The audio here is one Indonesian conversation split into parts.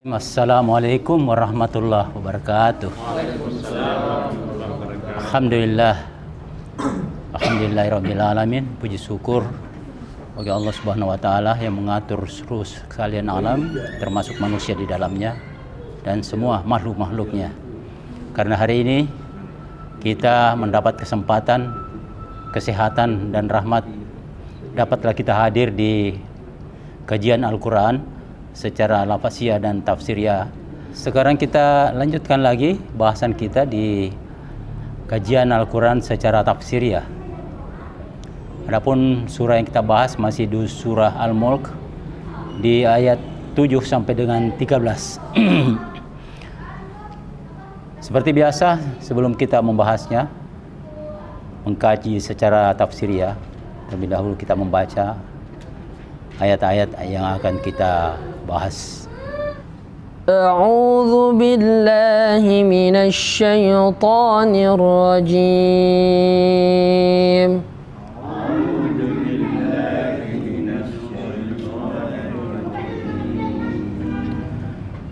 Assalamualaikum warahmatullahi wabarakatuh. Alhamdulillah. Alhamdulillahirabbil alamin. Puji syukur bagi Allah Subhanahu wa taala yang mengatur seluruh sekalian alam, termasuk manusia di dalamnya dan semua makhluk-makhluknya. Karena hari ini kita mendapat kesempatan, kesehatan dan rahmat, dapatlah kita hadir di kajian Al-Quran secara lafaziyah dan tafsiriyah. Sekarang kita lanjutkan lagi bahasan kita di kajian Al-Quran secara tafsiriyah. Adapun surah yang kita bahas masih di surah Al-Mulk di ayat 7 sampai dengan 13. Seperti biasa, sebelum kita membahasnya, mengkaji secara tafsiriyah, terlebih dahulu kita membaca ayat-ayat yang akan kita bahas. A'udzu billahi minasy syaithanir rajim.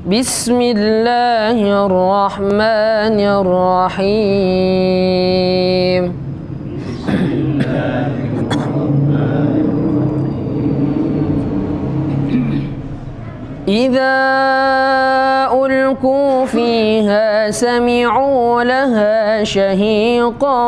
Bismillahirrahmanirrahim. إذا ألقوا فيها سمعوا لها شهيقا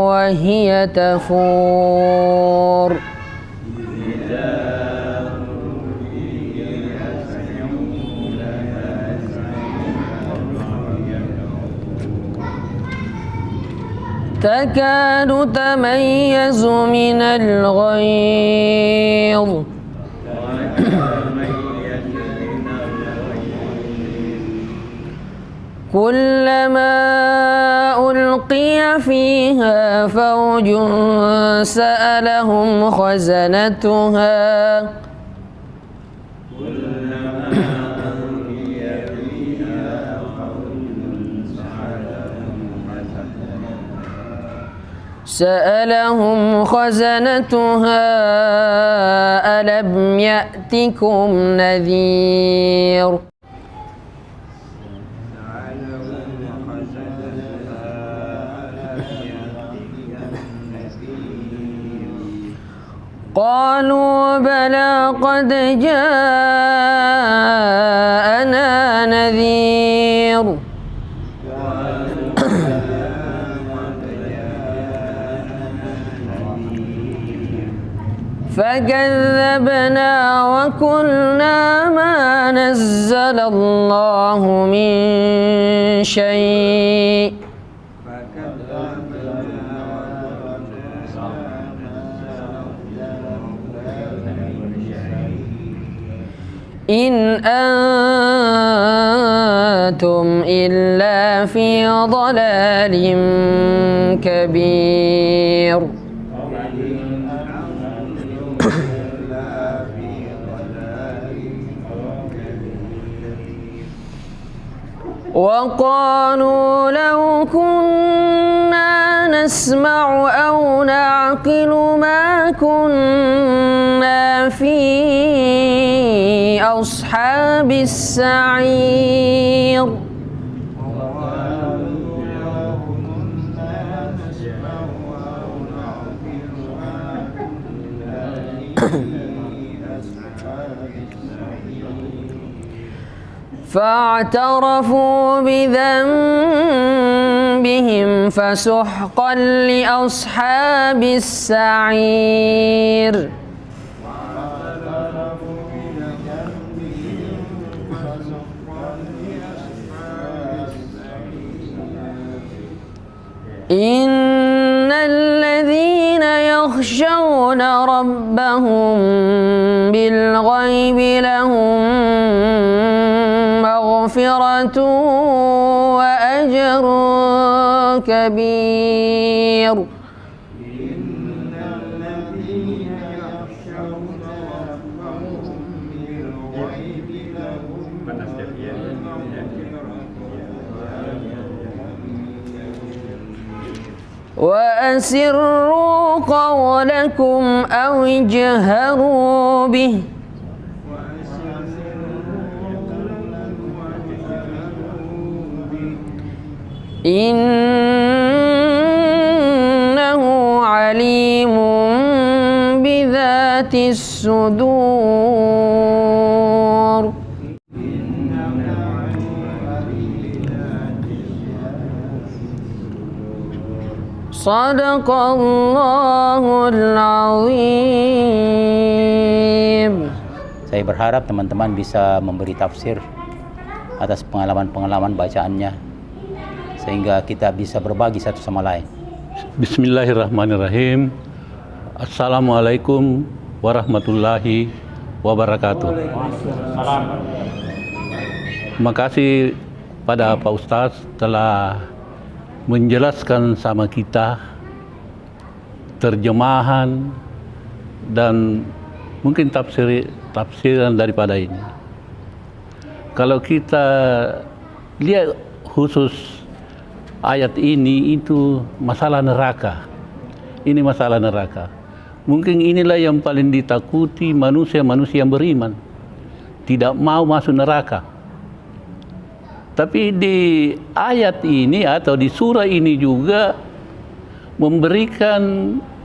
وهي تفور تكاد تميز من الغيظ كلما ألقي فيها فوج سألهم خزنتها ألم يأتكم نذير قالوا بلى قد جاءنا نذير فكذبنا وقلنا ما نزل الله من شيء إن أنتم إلا في ضلال كبير وقالوا لو كنا نسمع أو نعقل ما كنا في أصحاب السعير فاعترفوا بذنبهم فسحقا لأصحاب السعير إن الذين يخشون ربهم بالغيب لهم مغفرة وأجر كبير وأسروا قولكم أو اجهروا به innahu alimun bidzatis sudur. Sadaqallahul azim. Saya berharap teman-teman bisa memberi tafsir atas pengalaman-pengalaman bacaannya, sehingga kita bisa berbagi satu sama lain. Bismillahirrahmanirrahim. Assalamualaikum warahmatullahi wabarakatuh. Terima kasih pada Pak Ustadz telah menjelaskan sama kita terjemahan dan mungkin tafsiran daripada ini. Kalau kita lihat khusus ayat ini, itu masalah neraka. Ini masalah neraka. Mungkin inilah yang paling ditakuti manusia-manusia yang beriman. Tidak mau masuk neraka. Tapi di ayat ini atau di surah ini juga memberikan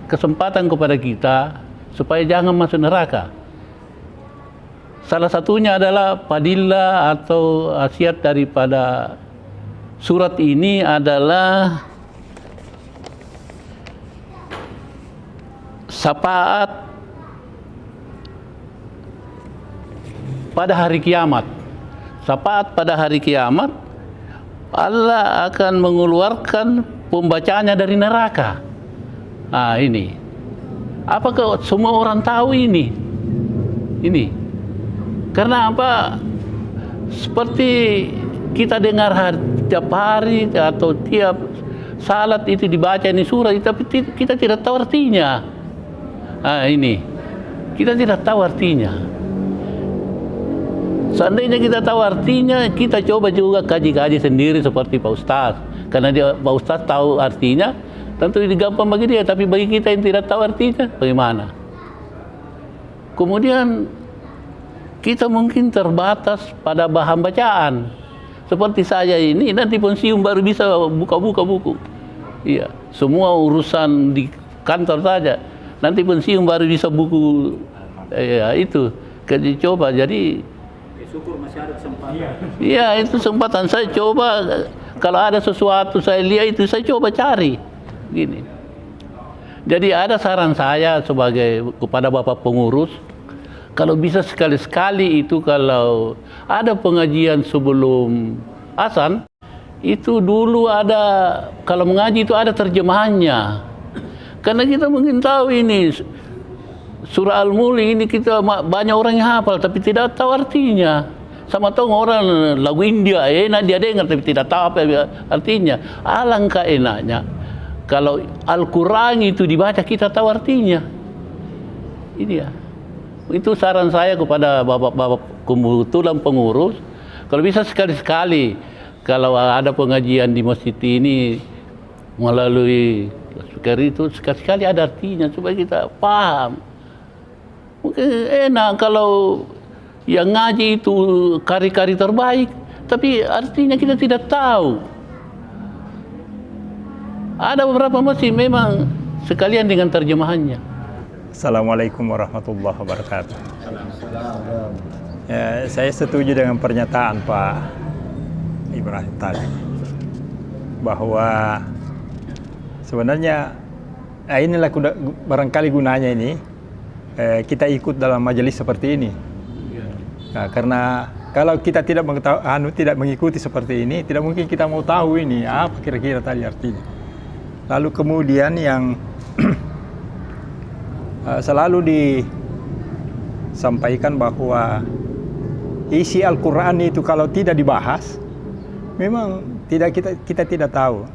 kesempatan kepada kita supaya jangan masuk neraka. Salah satunya adalah fadilah atau khasiat daripada surat ini adalah syafaat pada hari kiamat. Syafaat pada hari kiamat, Allah akan mengeluarkan pembacanya dari neraka. Nah, ini. Apakah semua orang tahu ini? Ini. Karena apa? Seperti kita dengar tiap hari atau tiap salat itu dibaca ini surah, tapi kita tidak tahu artinya. Nah, ini. Kita tidak tahu artinya. Seandainya kita tahu artinya, kita coba juga kaji-kaji sendiri seperti Pak Ustadz. Karena Pak Ustadz tahu artinya, tentu ini gampang bagi dia. Tapi bagi kita yang tidak tahu artinya, bagaimana? Kemudian, kita mungkin terbatas pada bahan bacaan. Seperti saya ini, nanti pensiun baru bisa buka-buka buku. Iya, semua urusan di kantor saja. Nanti pensiun baru bisa buku, itu. Kaji coba, jadi Syukur masih ada kesempatan. Iya, itu kesempatan. Saya coba, kalau ada sesuatu saya lihat itu, saya coba cari. Gini. Jadi ada saran saya kepada Bapak pengurus, kalau bisa sekali-sekali itu kalau ada pengajian sebelum azan, itu dulu ada, kalau mengaji itu ada terjemahannya. Karena kita mungkin tahu ini, surah Al-Mulk ini kita banyak orang yang hafal tapi tidak tahu artinya. Sama tahu orang lagu India enak dia dengar tapi tidak tahu apa artinya. Alangkah enaknya kalau Al-Quran itu dibaca kita tahu artinya. Ini ya. Itu saran saya kepada bapak-bapak kebetulan pengurus. Kalau bisa sekali-sekali kalau ada pengajian di masjid ini melalui speaker itu sekali-sekali ada artinya supaya kita paham. Mungkin enak kalau yang ngaji itu kari-kari terbaik, tapi artinya kita tidak tahu. Ada beberapa masjid memang sekalian dengan terjemahannya. Assalamualaikum warahmatullahi wabarakatuh. Ya, saya setuju dengan pernyataan Pak Ibrahim tadi, bahwa sebenarnya inilah barangkali gunanya ini kita ikut dalam majelis seperti ini. Nah, karena kalau kita tidak mengikuti seperti ini, tidak mungkin kita mau tahu ini apa kira-kira tadi artinya. Lalu kemudian yang selalu disampaikan bahwa isi Al-Quran itu kalau tidak dibahas, memang kita tidak tahu.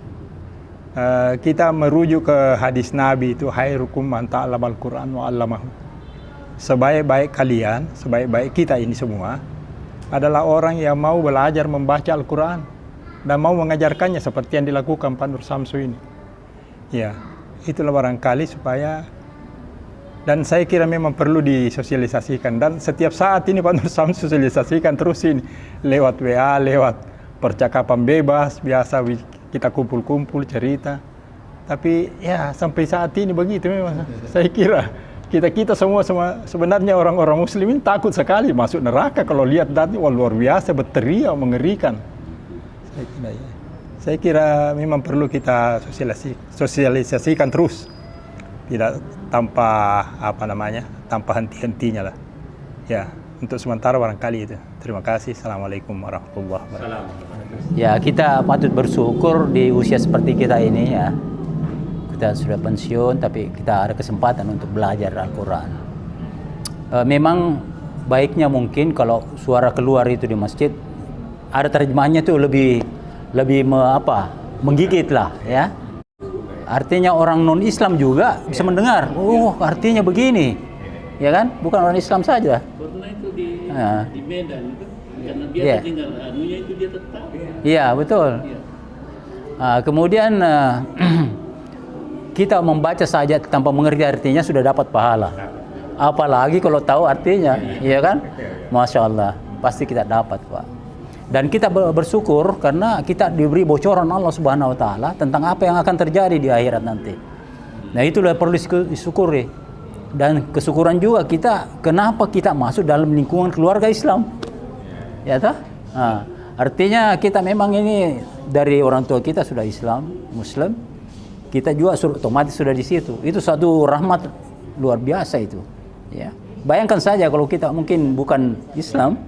Kita merujuk ke hadis Nabi itu, khairukum man ta'allama al-Quran wa 'allamahu. Sebaik-baik kalian, sebaik-baik kita ini semua adalah orang yang mau belajar membaca Al-Quran dan mau mengajarkannya seperti yang dilakukan Pak Nur Samsu ini. Ya, itulah barangkali supaya, dan saya kira memang perlu disosialisasikan, dan setiap saat ini Pak Nur Samsu sosialisasikan terus ini lewat WA, lewat percakapan bebas biasa kita kumpul-kumpul cerita. Tapi ya sampai saat ini begitu memang. Saya kira kita semua sebenarnya orang-orang muslimin takut sekali masuk neraka kalau lihat data luar biasa, berteriak, mengerikan. Saya kira memang perlu kita sosialisasikan terus, tidak tanpa tanpa henti-hentinya lah. Ya, untuk sementara barangkali itu. Terima kasih. Assalamualaikum warahmatullahi wabarakatuh. Ya, kita patut bersyukur di usia seperti kita ini ya. Kita sudah pensiun tapi kita ada kesempatan untuk belajar Al-Quran. Memang baiknya mungkin kalau suara keluar itu di masjid ada terjemahannya tuh lebih menggigit lah ya. Artinya orang non Islam juga bisa mendengar. Oh, artinya begini. Ya kan? Bukan orang Islam saja. Pernah itu di Medan itu karena dia tinggal anunya itu dia tetap. Iya, betul. Kemudian kita membaca saja tanpa mengerti artinya sudah dapat pahala. Apalagi kalau tahu artinya, iya kan? Masya Allah, pasti kita dapat, Pak. Dan kita bersyukur karena kita diberi bocoran Allah Subhanahu Wa Taala tentang apa yang akan terjadi di akhirat nanti. Nah, itulah perlu disyukuri. Dan kesyukuran juga kenapa kita masuk dalam lingkungan keluarga Islam, ya toh? Artinya kita memang ini dari orang tua kita sudah Islam, Muslim. Kita juga otomatis sudah di situ. Itu satu rahmat luar biasa itu. Ya. Bayangkan saja kalau kita mungkin bukan Islam,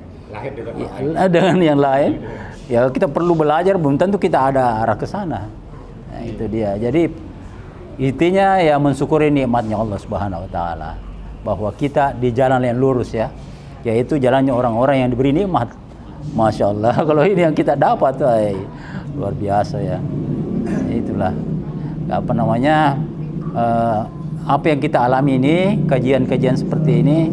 dengan yang lain, ya kita perlu belajar. Belum tentu kita ada arah ke sana. Nah, itu dia. Jadi intinya ya mensyukuri nikmatnya Allah Subhanahu Wa Taala bahwa kita di jalan yang lurus ya, yaitu jalannya orang-orang yang diberi nikmat. Masya Allah. Kalau ini yang kita dapat, luar biasa ya. Itulah. Apa yang kita alami ini, kajian-kajian seperti ini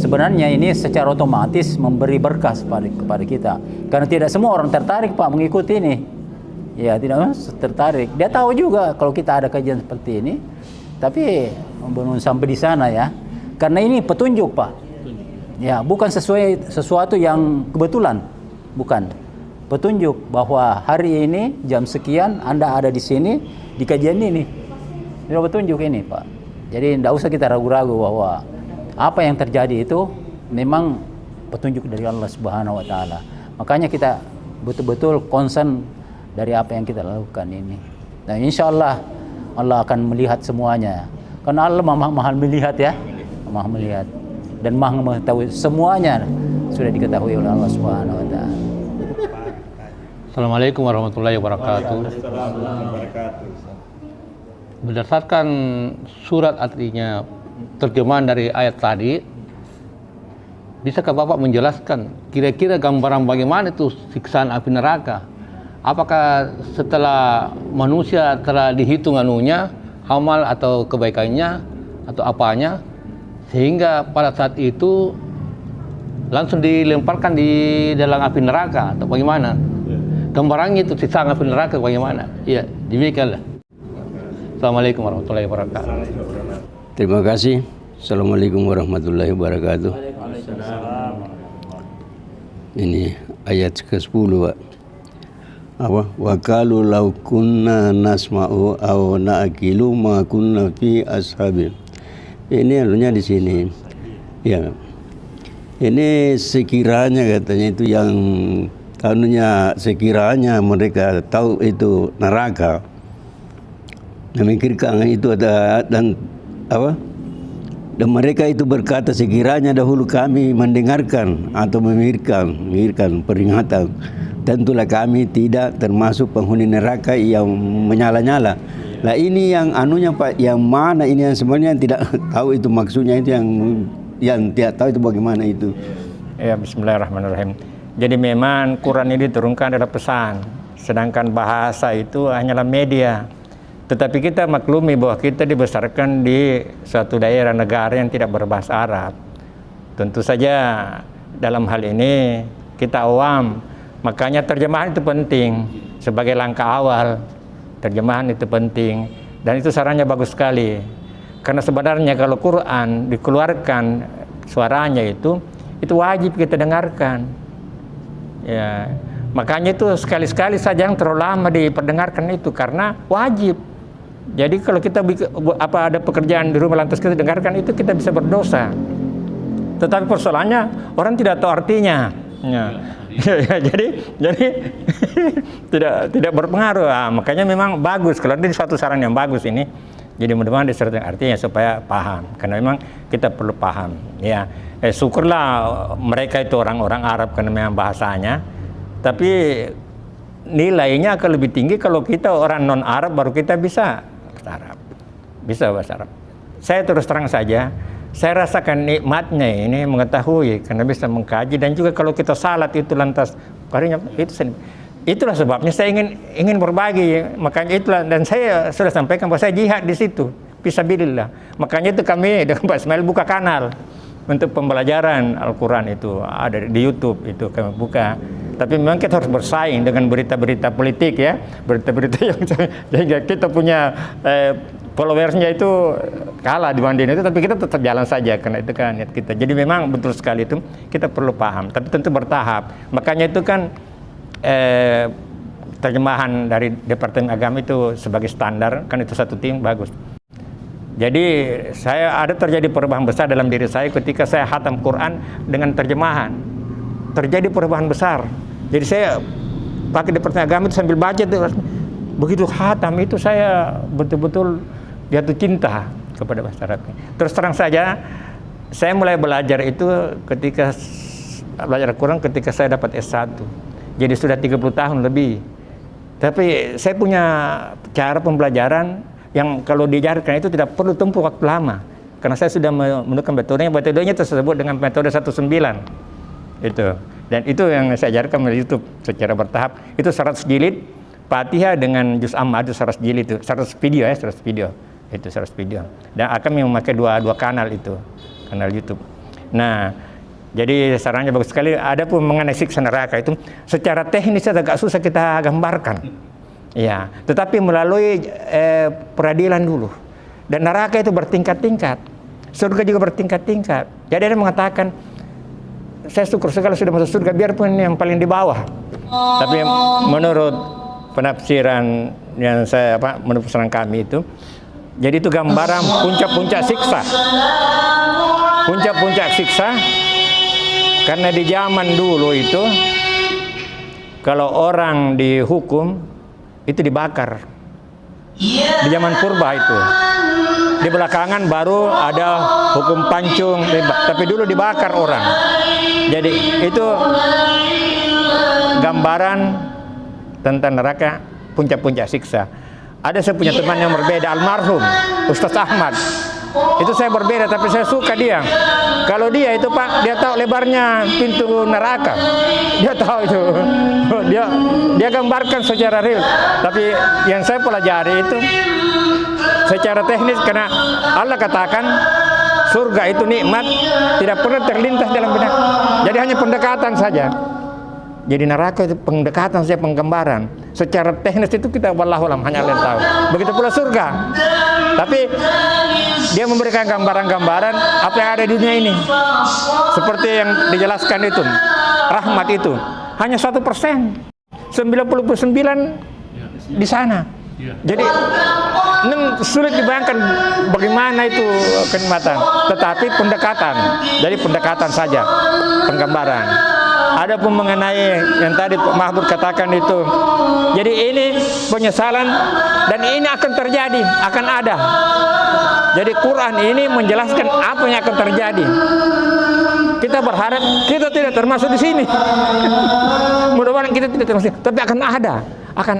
sebenarnya ini secara otomatis memberi berkah kepada kita, karena tidak semua orang tertarik Pak mengikuti ini ya, tidak tertarik. Dia tahu juga kalau kita ada kajian seperti ini, tapi belum sampai di sana ya, karena ini petunjuk Pak ya, bukan sesuatu yang kebetulan, bukan. Petunjuk bahwa hari ini jam sekian Anda ada di sini di kajian ini. Ini petunjuk ini, Pak. Jadi tidak usah kita ragu-ragu bahwa apa yang terjadi itu memang petunjuk dari Allah Subhanahu Wa Taala. Makanya kita betul-betul concern dari apa yang kita lakukan ini. Dan insya Allah Allah akan melihat semuanya. Karena Allah maha melihat ya, maha melihat dan maha mengetahui semuanya sudah diketahui oleh Allah Subhanahu Wa Taala. Assalamualaikum warahmatullahi wabarakatuh. Berdasarkan surat artinya terjemahan dari ayat tadi, bisakah Bapak menjelaskan kira-kira gambaran bagaimana itu siksaan api neraka? Apakah setelah manusia telah dihitung anunya, amal atau kebaikannya atau apanya, sehingga pada saat itu langsung dilemparkan di dalam api neraka atau bagaimana? Gambarannya itu siksaan api neraka bagaimana? Iya, demikianlah. Assalamualaikum warahmatullahi wabarakatuh. Terima kasih. Assalamualaikum warahmatullahi wabarakatuh. Ini ayat ke-10, Pak. Wa qalu law kunna nasma'u aw na'qilu ma kunna fi ashabil. Ini anunya di sini. Ya. Ini sekiranya katanya itu yang anunya, sekiranya mereka tahu itu neraka, memikirkan itu ada dan mereka itu berkata sekiranya dahulu kami mendengarkan atau memikirkan peringatan, tentulah kami tidak termasuk penghuni neraka yang menyala-nyala. Nah ini yang anunya Pak, yang mana ini yang sebenarnya tidak tahu itu maksudnya, itu yang tidak tahu itu bagaimana itu. Ya, bismillahirrahmanirrahim. Jadi memang Quran ini diturunkan adalah pesan, sedangkan bahasa itu hanyalah media. Tetapi kita maklumi bahwa kita dibesarkan di suatu daerah negara yang tidak berbahasa Arab. Tentu saja dalam hal ini kita awam, makanya terjemahan itu penting sebagai langkah awal. Terjemahan itu penting dan itu sarannya bagus sekali. Karena sebenarnya kalau Quran dikeluarkan suaranya itu wajib kita dengarkan. Ya, Makanya itu sekali-sekali saja yang terlalu lama diperdengarkan itu karena wajib. Jadi kalau kita ada pekerjaan di rumah lantas kita dengarkan itu, kita bisa berdosa. Tetapi persoalannya orang tidak tahu artinya. Ya. jadi tidak berpengaruh. Makanya memang bagus kalau ini suatu saran yang bagus ini. Jadi mudah-mudahan disertai artinya supaya paham. Karena memang kita perlu paham. Ya, syukurlah mereka itu orang-orang Arab karena memang bahasanya. Tapi nilainya akan lebih tinggi kalau kita orang non Arab baru kita bisa bahasa Arab. Bisa bahasa Arab. Saya terus terang saja. Saya rasakan nikmatnya ini mengetahui karena bisa mengkaji, dan juga kalau kita salat itu lantas karinya itulah sebabnya saya ingin berbagi. Makanya itulah, dan saya sudah sampaikan bahwa saya jihad di situ fisabilillah. Makanya itu kami dengan Pak Ismail buka kanal untuk pembelajaran Al-Quran, itu ada di YouTube, itu kami buka. Tapi memang kita harus bersaing dengan berita-berita politik ya, berita-berita yang sehingga kita punya followersnya itu kalah dibanding itu, tapi kita tetap jalan saja karena itu kan niat kita. Jadi memang betul sekali itu kita perlu paham, tapi tentu bertahap. Makanya itu kan terjemahan dari Departemen Agama itu sebagai standar kan, itu satu tim bagus. Jadi saya ada terjadi perubahan besar dalam diri saya ketika saya khatam Quran dengan terjemahan. Terjadi perubahan besar. Jadi saya pakai Departemen Agama itu sambil baca itu, begitu khatam itu saya betul-betul jatuh cinta kepada bahasa Arab. Terus terang saja, saya mulai belajar itu ketika belajar Quran ketika saya dapat S1. Jadi sudah 30 tahun lebih. Tapi saya punya cara pembelajaran yang kalau diajarkan itu tidak perlu tempuh waktu lama. Karena saya sudah menemukan metodenya tersebut dengan metode 19. Itu. Dan itu yang saya ajarkan melalui YouTube secara bertahap. Itu 100 jilid Fatihah dengan juz amma itu 100 jilid itu, 100 video ya, 100 video. Itu 100 video. Dan akan memakai dua kanal itu, kanal YouTube. Nah, jadi sarannya bagus sekali. Ada pun mengenai siksa neraka itu secara teknis agak susah kita gambarkan. Ya, tetapi melalui peradilan dulu. Dan neraka itu bertingkat-tingkat. Surga juga bertingkat-tingkat. Jadi ada yang mengatakan, saya syukur sekali sudah masuk surga biarpun yang paling di bawah. Tapi menurut penafsiran yang saya menurut penafsiran kami itu, jadi itu gambaran puncak-puncak siksa. Puncak-puncak siksa karena di zaman dulu itu kalau orang dihukum itu dibakar. Di zaman purba itu. Di belakangan baru ada hukum pancung, tapi dulu dibakar orang. Jadi itu gambaran tentang neraka, puncak-puncak siksa. Ada saya punya teman yang berbeda, almarhum Ustaz Ahmad. Itu saya berbeda, tapi saya suka dia. Kalau dia itu Pak, dia tahu lebarnya pintu neraka. Dia tahu itu. Dia gambarkan secara real. Tapi yang saya pelajari itu secara teknis, karena Allah katakan surga itu nikmat, tidak pernah terlintas dalam benak. Jadi hanya pendekatan saja. Jadi neraka itu pendekatan saja, penggambaran. Secara teknis itu kita wallahu alam, hanya Allah yang tahu. Begitu pula surga. Tapi dia memberikan gambaran-gambaran apa yang ada di dunia ini. Seperti yang dijelaskan itu, rahmat itu hanya 1%. 99 di sana. Jadi sulit dibayangkan bagaimana itu kenikmatan. Tetapi pendekatan. Jadi pendekatan saja, penggambaran. Ada pun mengenai yang tadi Pak Mahmud katakan itu. Jadi ini penyesalan dan ini akan terjadi, akan ada. Jadi Quran ini menjelaskan apa yang akan terjadi. Kita berharap kita tidak termasuk di sini. Mudah-mudahan kita tidak termasuk, tapi akan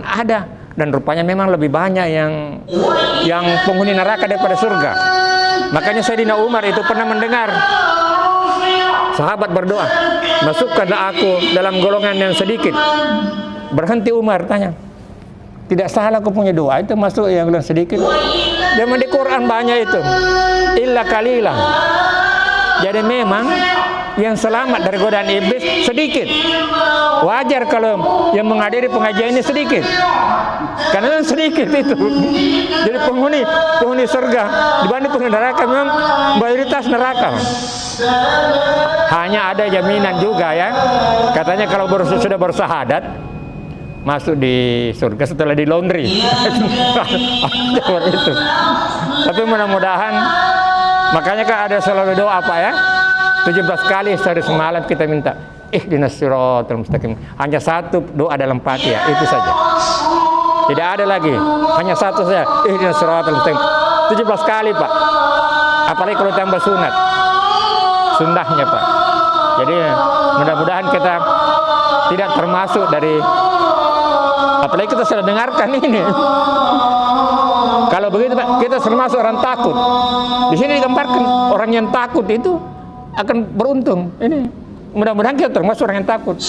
ada. Dan rupanya memang lebih banyak yang penghuni neraka daripada surga. Makanya Sayyidina Umar itu pernah mendengar sahabat berdoa, masukkanlah aku dalam golongan yang sedikit. Berhenti Umar tanya, tidak salah aku punya doa itu masuk yang golongan sedikit? Memang di Quran banyak itu, illa qalila. Jadi memang yang selamat dari godaan iblis sedikit. Wajar kalau yang menghadiri pengajian ini sedikit, karena sedikit itu. Jadi penghuni surga dibanding penghuni neraka memang mayoritas neraka. Hanya ada jaminan juga ya, katanya kalau sudah bersahadat masuk di surga setelah di laundry. Seperti itu. Tapi mudah-mudahan, makanya kan ada selalu doa apa ya, 17 kali sehari semalam kita minta ihdinas siratal mustaqim. Hanya satu doa dalam Fatihah, itu saja. Tidak ada lagi, hanya satu saja, ihdinas siratal mustaqim. 17 kali Pak. Apalagi kalau tambah sunat. Sunnahnya Pak. Jadi mudah-mudahan kita tidak termasuk dari, apalagi kita sudah dengarkan ini. Kalau begitu Pak, kita termasuk orang takut. Di sini digambarkan orang yang takut itu akan beruntung. Ini mudah-mudahan kita termasuk orang yang takut.